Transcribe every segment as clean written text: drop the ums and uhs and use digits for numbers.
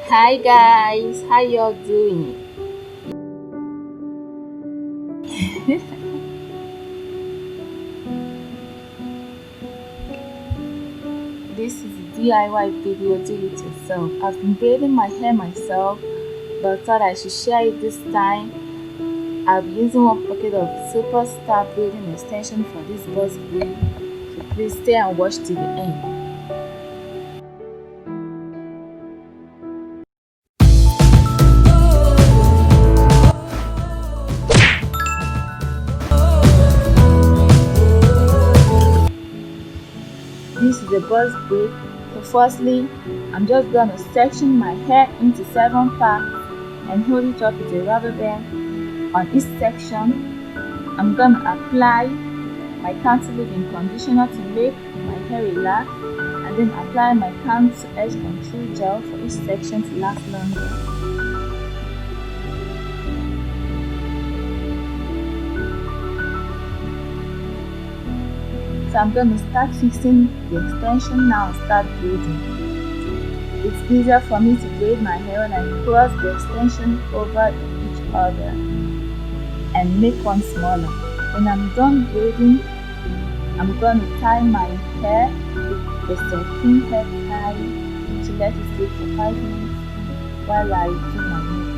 Hi guys, how y'all doing? This is a DIY video, do it yourself. I've been braiding my hair myself, but thought I should share it this time. I'll be using one pocket of Superstar braiding extension for this buzz braid, so please stay and watch till the end. This is a buzz braid. So firstly, I'm just gonna section my hair into 7 parts and hold it up with a rubber band. On each section, I'm gonna apply my Cantu Leave-in-conditioner to make my hair relax, and then apply my Cantu edge control gel for each section to last longer. So I'm gonna start fixing the extension now and start braiding. It's easier for me to braid my hair when I cross the extension over each other and make one smaller. When I'm done braiding, I'm going to tie my hair with a thin hair tie to let it sit for 5 minutes while I do my makeup.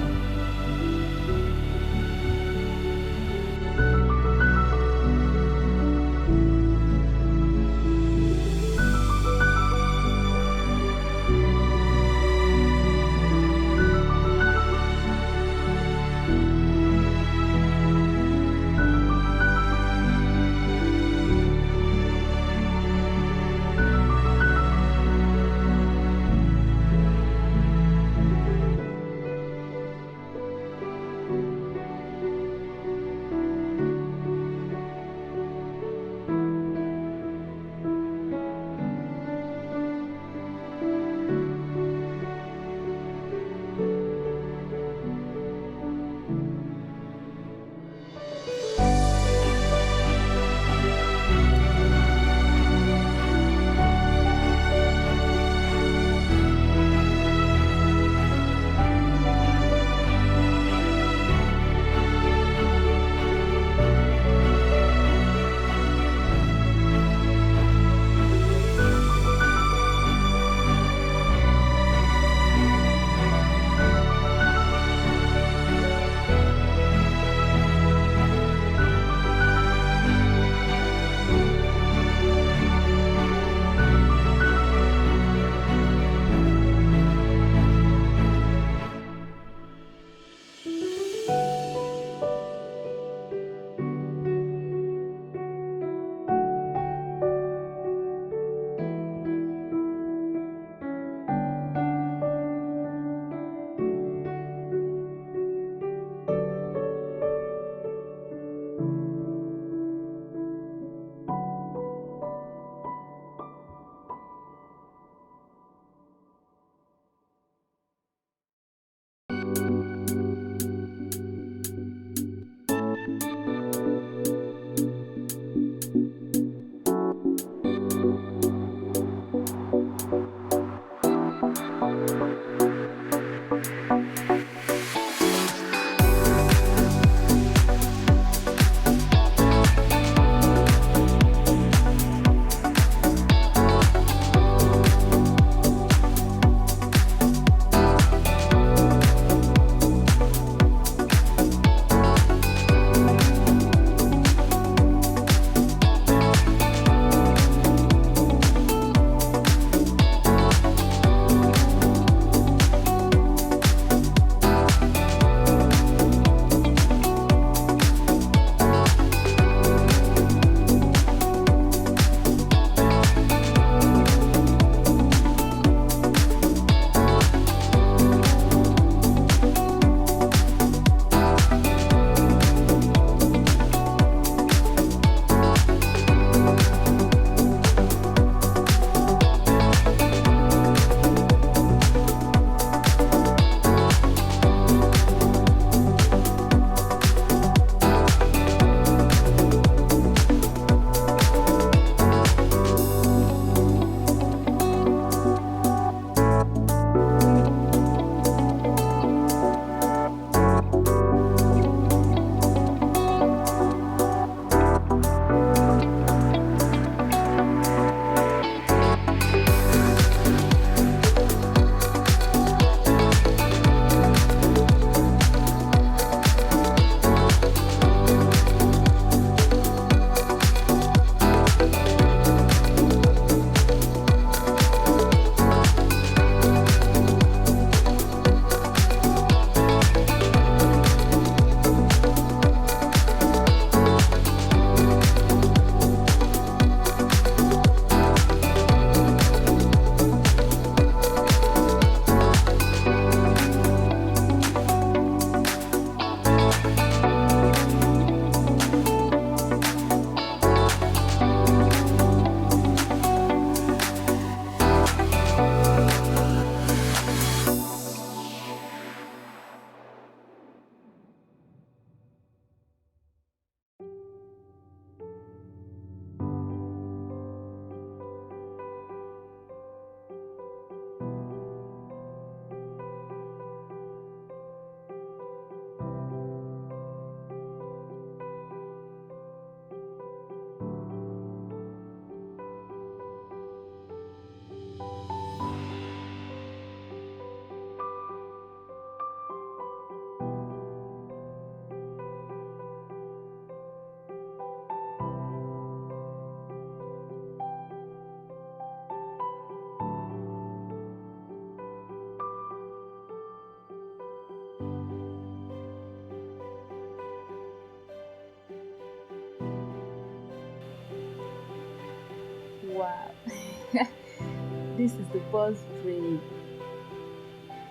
this is the boss braid.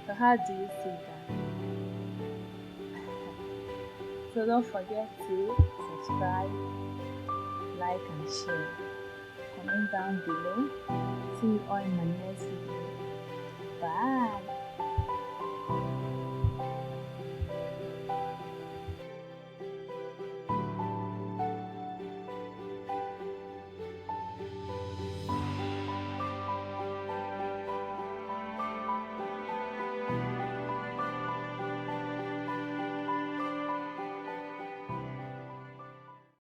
So how do you see that? So don't forget to subscribe, like and share. Comment down below. See you all in my next video. Bye.